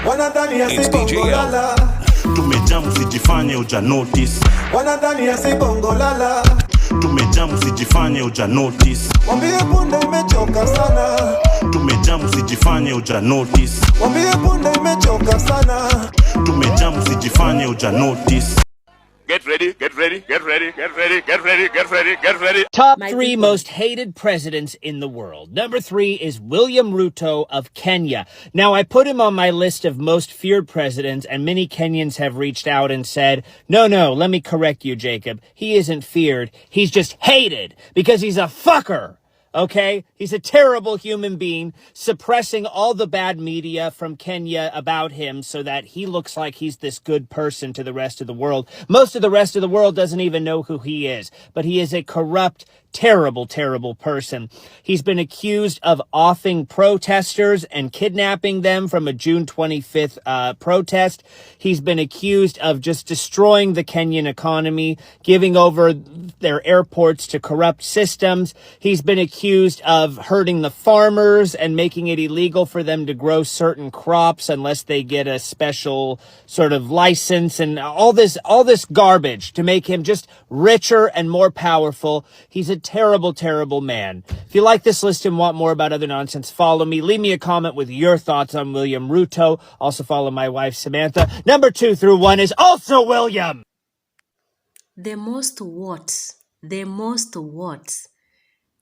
Wanadhani asibongo lala. Tumejamu sijifanye uja notice. Wanadhani asibongo lala. Tumejamu sijifanye uja notice. Wambie punde imechoka sana. Tumejamu sijifanye uja notice. Wambie punde imechoka sana. Tumejamu sijifanye uja notice. Get ready, get ready, get ready, get ready, get ready, get ready, get ready. Top 3 most hated presidents in the world. Number 3 is William Ruto of Kenya. Now, I put him on my list of most feared presidents, and many Kenyans have reached out and said, no, let me correct you, Jacob. He isn't feared. He's just hated because he's a fucker. Okay? He's a terrible human being, suppressing all the bad media from Kenya about him so that he looks like he's this good person to the rest of the world. Most of the rest of the world doesn't even know who he is, but he is a corrupt, terrible person. He's been accused of offing protesters and kidnapping them from a June 25th protest. He's been accused of just destroying the Kenyan economy, giving over their airports to corrupt systems. He's been accused of hurting the farmers and making it illegal for them to grow certain crops unless they get a special sort of license, and all this garbage to make him just richer and more powerful. He's a terrible man. If you like this list and want more about other nonsense, follow me. Leave me a comment with your thoughts on William Ruto. Also follow my wife, Samantha. Number 2 through 1 is also William. The most what?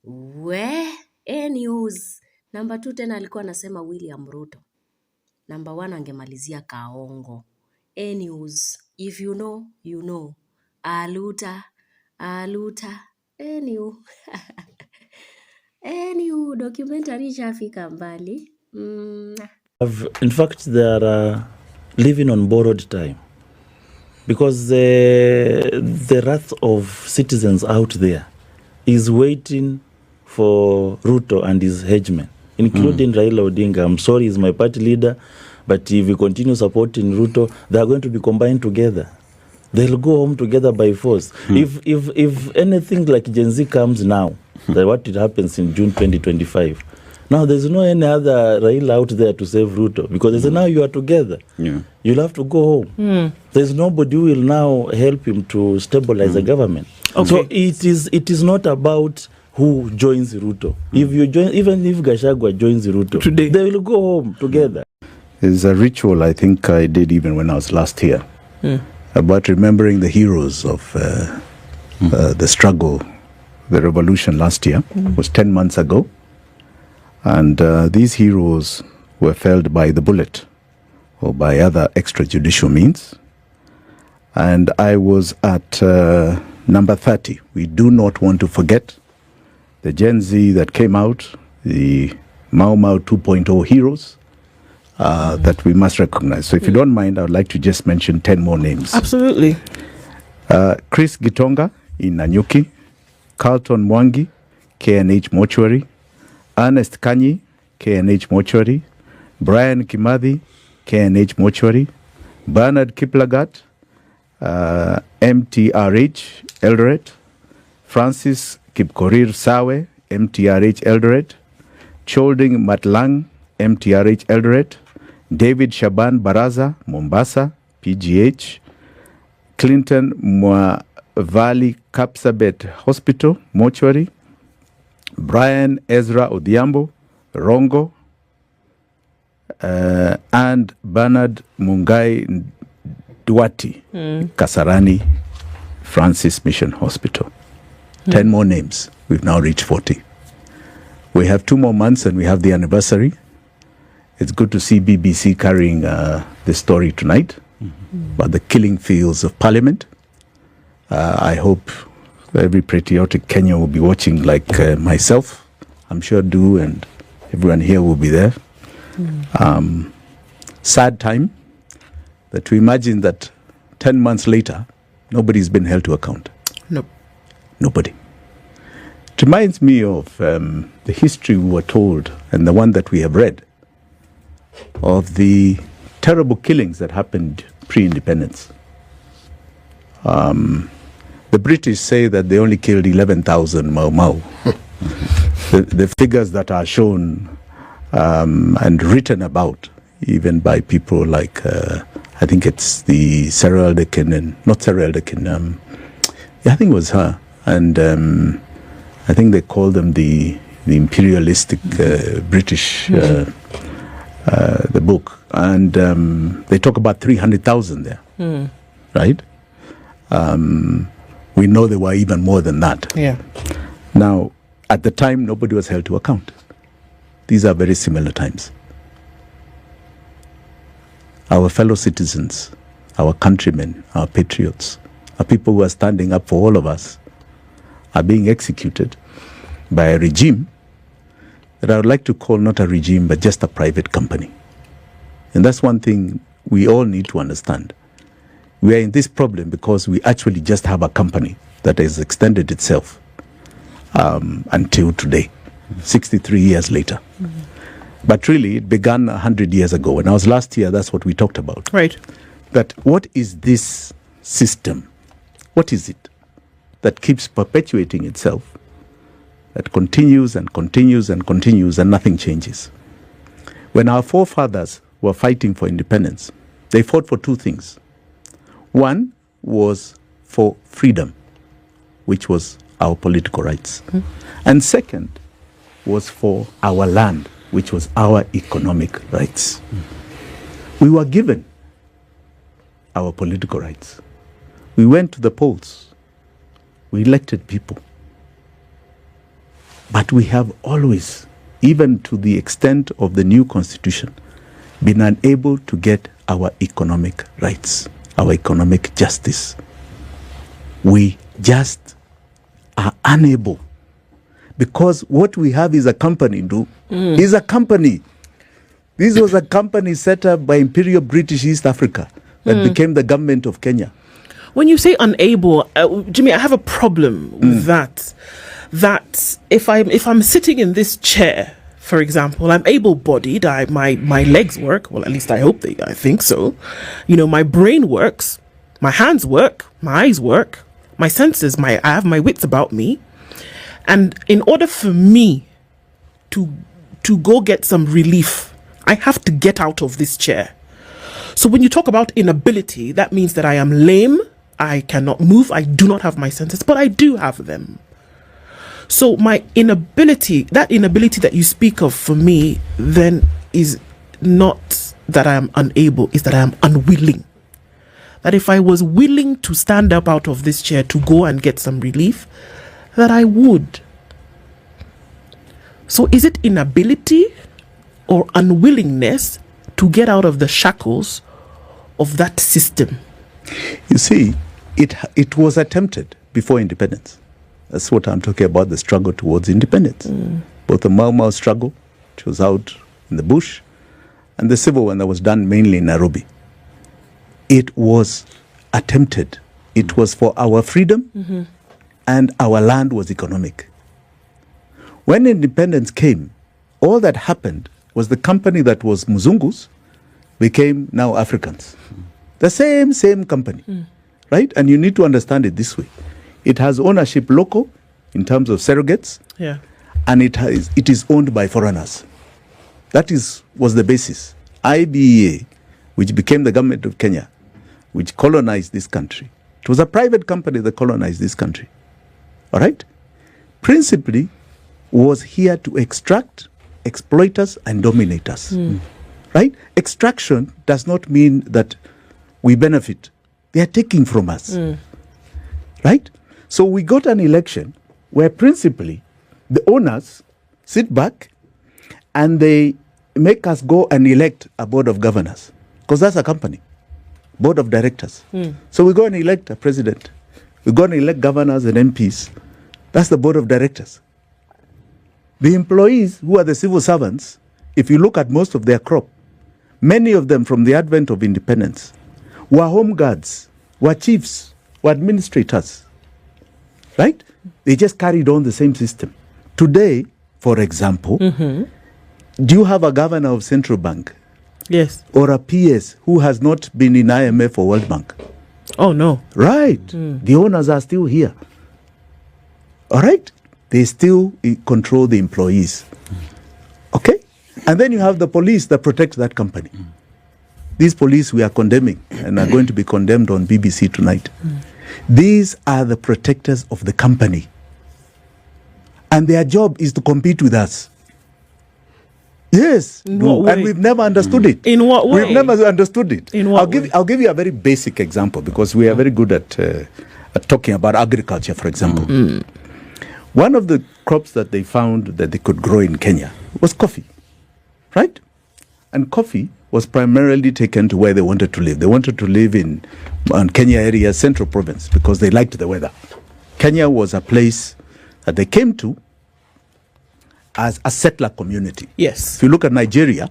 Where? News. Number 2 tena alikuwa anasema William Ruto. Number 1 angemalizia Kaongo. News. If you know, you know. Aluta. Anywho, documentary ishafika mbali. In fact, they are living on borrowed time because the wrath of citizens out there is waiting for Ruto and his henchmen, including Raila Odinga. I'm sorry, he's my party leader, but if we continue supporting Ruto, they are going to be combined together. They'll go home together by force. If anything like Gen Z comes now, that what it happens in June 2025. Now there's no any other Raila out there to save Ruto because they say now you are together. Yeah. You'll have to go home. There's nobody who will now help him to stabilize the government. Okay. So it is not about who joins Ruto. If you join, even if Gachagua joins Ruto, today they will go home together. There's a ritual I think I did even when I was last here about remembering the heroes of the struggle, the revolution last year. It was 10 months ago. And these heroes were felled by the bullet or by other extrajudicial means. And I was at number 30. We do not want to forget the Gen Z that came out, the Mau Mau 2.0 heroes that we must recognize. So if you don't mind, I would like to just mention 10 more names. Absolutely. Chris Gitonga in Nanyuki, Carlton Mwangi, KNH Mortuary, Ernest Kanyi, KNH Mortuary, Brian Kimathi, KNH Mortuary, Bernard Kiplagat, MTRH Eldoret, Francis Kipkorir Sawe, MTRH Eldoret, Cholding Matlang, MTRH Eldoret, David Shaban Baraza, Mombasa, PGH, Clinton Mwavali Kapsabet Hospital, Mortuary, Brian Ezra Odhiambo, Rongo, and Bernard Mungai Duati, Kasarani Francis Mission Hospital. 10 more names. We've now reached 40. We have 2 more months and we have the anniversary. It's good to see BBC carrying the story tonight about the killing fields of Parliament. I hope every patriotic Kenyan will be watching like myself. I'm sure Du and everyone here will be there. Sad time that to imagine that 10 months later, nobody's been held to account. Nope. Nobody. It reminds me of the history we were told and the one that we have read of the terrible killings that happened pre-independence. The British say that they only killed 11,000 Mau Mau. The figures that are shown and written about even by people like, I think it's the Sarah Eldekin, and not Sarah Eldekin, I think it was her. And I think they call them the imperialistic British, the book. And they talk about 300,000 there, right? We know there were even more than that. Yeah. Now, at the time, nobody was held to account. These are very similar times. Our fellow citizens, our countrymen, our patriots, our people who are standing up for all of us, are being executed by a regime that I would like to call not a regime, but just a private company. And that's one thing we all need to understand. We are in this problem because we actually just have a company that has extended itself until today, 63 years later. But really, it began 100 years ago. When I was last here, that's what we talked about. Right. That what is this system? What is it that keeps perpetuating itself, that continues and continues and continues and nothing changes? When our forefathers were fighting for independence, they fought for two things. One was for freedom, which was our political rights. And second was for our land, which was our economic rights. We were given our political rights. We went to the polls. We elected people. But we have always, even to the extent of the new constitution, been unable to get our economic rights, our economic justice. We just are unable, because what we have is a company, is a company. This was a company set up by Imperial British East Africa that became the government of Kenya. When you say unable, Jimmy, I have a problem with that. That if I'm sitting in this chair, for example, I'm able-bodied. My legs work. Well, at least I think so. You know, my brain works. My hands work. My eyes work. My senses. I have my wits about me. And in order for me to go get some relief, I have to get out of this chair. So when you talk about inability, that means that I am lame. I cannot move. I do not have my senses, but I do have them. So my inability, that inability that you speak of for me, then is not that I am unable, is that I am unwilling. That if I was willing to stand up out of this chair to go and get some relief, that I would. So is it inability or unwillingness to get out of the shackles of that system? You see, it was attempted before independence. That's what I'm talking about, the struggle towards independence. Both the Mau Mau struggle, which was out in the bush, and the civil one that was done mainly in Nairobi. It was attempted. It was for our freedom, and our land was economic. When independence came, all that happened was the company that was Muzungus became now Africans. The same company, right? And you need to understand it this way. It has ownership local in terms of surrogates, and it is owned by foreigners. That was the basis. IBEA, which became the government of Kenya, which colonized this country. It was a private company that colonized this country. All right? Principally was here to extract, exploit us, and dominate us. Right? Extraction does not mean that we benefit. They are taking from us. Right? So we got an election where principally the owners sit back and they make us go and elect a board of governors, because that's a company, board of directors. So we go and elect a president. We go and elect governors and MPs. That's the board of directors. The employees, who are the civil servants, if you look at most of their crop, many of them from the advent of independence were home guards, were chiefs, were administrators. Right? They just carried on the same system. Today, for example, do you have a governor of central bank? Yes. Or a PS who has not been in IMF or World Bank? Oh, no. Right. The owners are still here. All right? They still control the employees. Okay? And then you have the police that protect that company. These police we are condemning and are going to be condemned on BBC tonight. These are the protectors of the company. And their job is to compete with us. Yes. In what way? And we've never understood it. In what way? We've never understood it. In what way? I'll give you a very basic example because we are very good at talking about agriculture, for example. One of the crops that they found that they could grow in Kenya was coffee, right? And coffee was primarily taken to where they wanted to live. They wanted to live in Kenya area, central province, because they liked the weather. Kenya was a place that they came to as a settler community. Yes. If you look at Nigeria,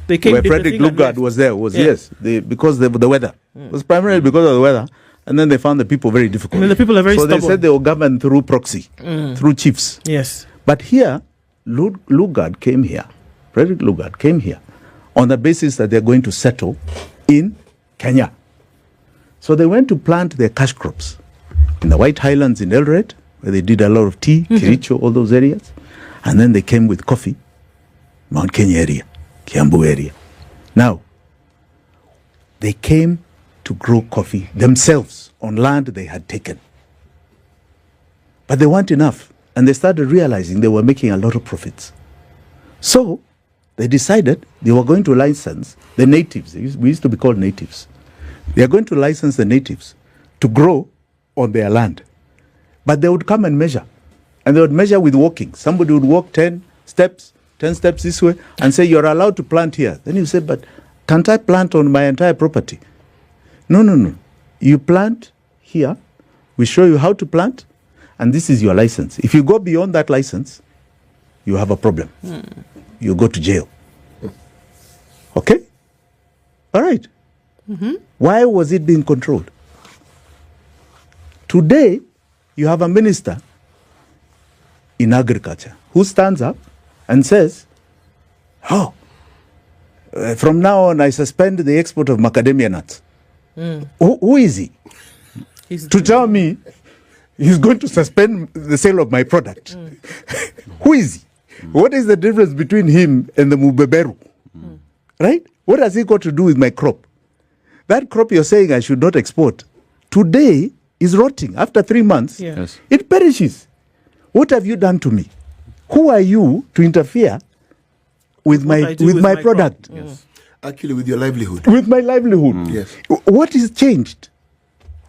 They came where did the Frederick thing and Lugard left. was there, because of the weather. It was primarily because of the weather. And then they found the people very difficult. And then the people are very so stubborn. they said they were governed through proxy, through chiefs. Yes. But here, Lugard came here, Frederick Lugard came here on the basis that they're going to settle in Kenya. So they went to plant their cash crops in the White Highlands in Eldoret, where they did a lot of tea, Kericho, all those areas. And then they came with coffee, Mount Kenya area, Kiambu area. Now, they came to grow coffee themselves on land they had taken. But they weren't enough. And they started realizing they were making a lot of profits. So they decided they were going to license the natives. We used to be called natives. They are going to license the natives to grow on their land. But they would come and measure. And they would measure with walking. Somebody would walk 10 steps this way, and say, you're allowed to plant here. Then you say, but can't I plant on my entire property? No. You plant here. We show you how to plant. And this is your license. If you go beyond that license, you have a problem. You go to jail. Okay? All right. Why was it being controlled? Today, you have a minister in agriculture who stands up and says, from now on, I suspend the export of macadamia nuts. Who is he? To tell me he's going to suspend the sale of my product. Who is he? What is the difference between him and the Mubeberu? Right? What has he got to do with my crop? That crop you're saying I should not export, today is rotting. After 3 months, it perishes. What have you done to me? Who are you to interfere with my product? Yes. Actually, with your livelihood. With my livelihood. Yes. What has changed?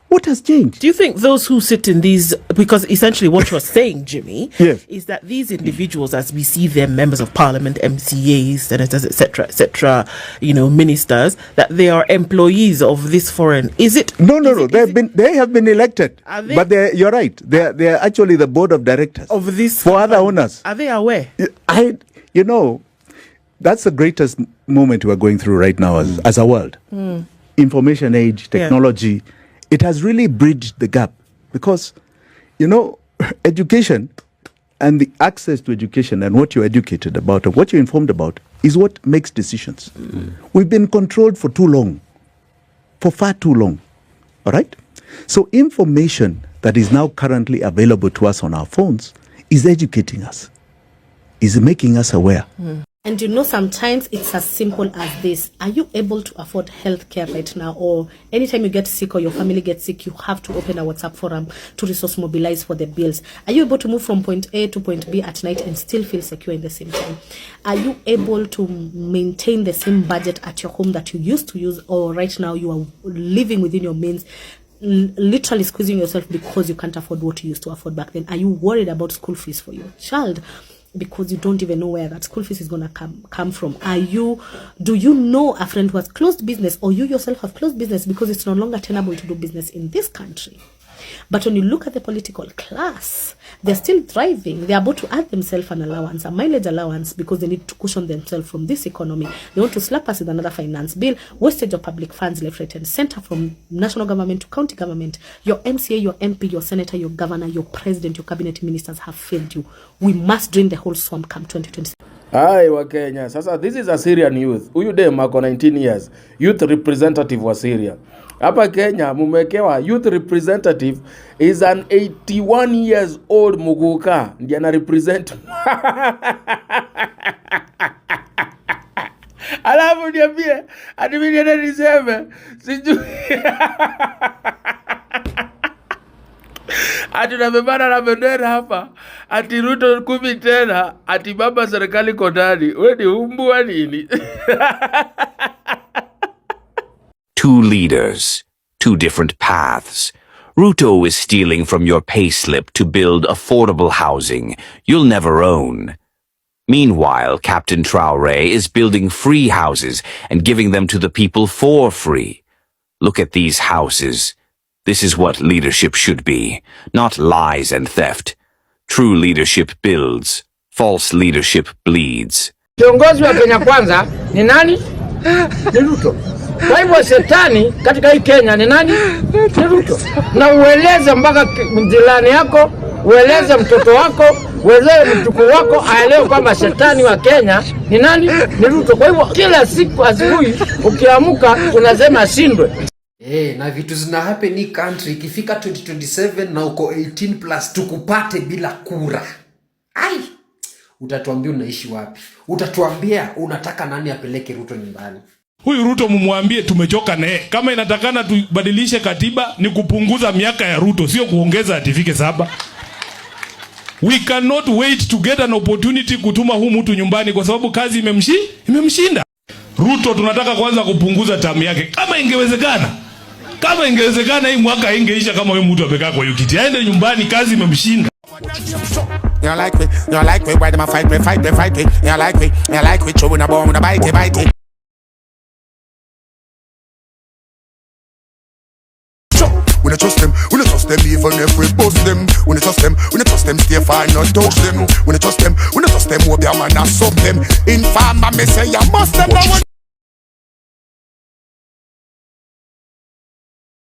What has changed? Do you think those who sit in these, because essentially what you're saying, Jimmy, is that these individuals, as we see them, members of parliament, MCAs, senators, etc., ministers, that they are employees of this foreign? Is it? No. They have been elected. But you're right. They are actually the board of directors of this for other owners. Are they aware? That's the greatest moment we're going through right now as a world. Information age, technology. It has really bridged the gap because, education and the access to education and what you're educated about and what you're informed about is what makes decisions. We've been controlled for too long, for far too long. All right? So information that is now currently available to us on our phones is educating us, is making us aware. And sometimes it's as simple as this. Are you able to afford healthcare right now? Or anytime you get sick or your family gets sick, you have to open a WhatsApp forum to resource mobilize for the bills. Are you able to move from point A to point B at night and still feel secure in the same time? Are you able to maintain the same budget at your home that you used to use, or right now you are living within your means, literally squeezing yourself because you can't afford what you used to afford back then? Are you worried about school fees for your child because you don't even know where that school fees is going to come from? Do you know a friend who has closed business, or you yourself have closed business because it's no longer tenable to do business in this country? But when you look at the political class, they're still thriving. They're about to add themselves an allowance, a mileage allowance, because they need to cushion themselves from this economy. They want to slap us with another finance bill, wastage of public funds left, right, and center, from national government to county government. Your MCA, your MP, your senator, your governor, your president, your cabinet ministers have failed you. We must drain the whole swamp come 2026. Hi wa Kenya. Sasa this is a Syrian youth. Huyu dem ako 19 years. Youth representative wa Syria. Hapa Kenya mumekewa youth representative is an 81 years old Muguka. Ndiye ana represent. Alafu niambie ati mimi niende niseme sijui ati nabebana na bendera hapa ati Ruto 10 tena ati baba serikali kondani. Wewe ni umbwa nini? Two leaders, two different paths. Ruto is stealing from your payslip to build affordable housing you'll never own. Meanwhile, Captain Traoré is building free houses and giving them to the people for free. Look at these houses. This is what leadership should be, not lies and theft. True leadership builds. False leadership bleeds. Kiongozi wa Kenya Kwanza ni nani? Ni Ruto. Kwa hivyo shetani katika hii Kenya ni nani? Ni Ruto. Na ueleze mpaka jirani yako, ueleze mtoto wako, ueleze mtukuu wako aelewe kwamba shetani wa Kenya ni nani? Ni Ruto. Kwa hivyo kila siku asubuhi ukiamka unasema ashindwe. Na vitu zina happen in country ikifika 2027 na uko 18 plus tukupate bila kura. Ai! Utatuambia unaishi wapi? Utatuambia unataka nani apeleke Ruto nyumbani? Huyu Ruto mumwambie tumechoka naye. Kama inatakana tubadilishe katiba ni kupunguza miaka ya Ruto, sio kuongeza atifike 7. We cannot wait to get an opportunity kutuma huyu mtu nyumbani kwa sababu kazi imemshinda. Ruto tunataka kwanza kupunguza tamu yake. Kama ingewezekana hii mwaka ingeisha kama wewe mtu amekaa kwa hiyo kiti. Aende nyumbani, kazi imemshinda. You like me, why them a fight me? You like me, chewing a bomb, bite it. We don't trust them even if we bust them. We don't trust them, stay far, not touch them. We don't trust them, hope their man a sub them. Informer me say you must them.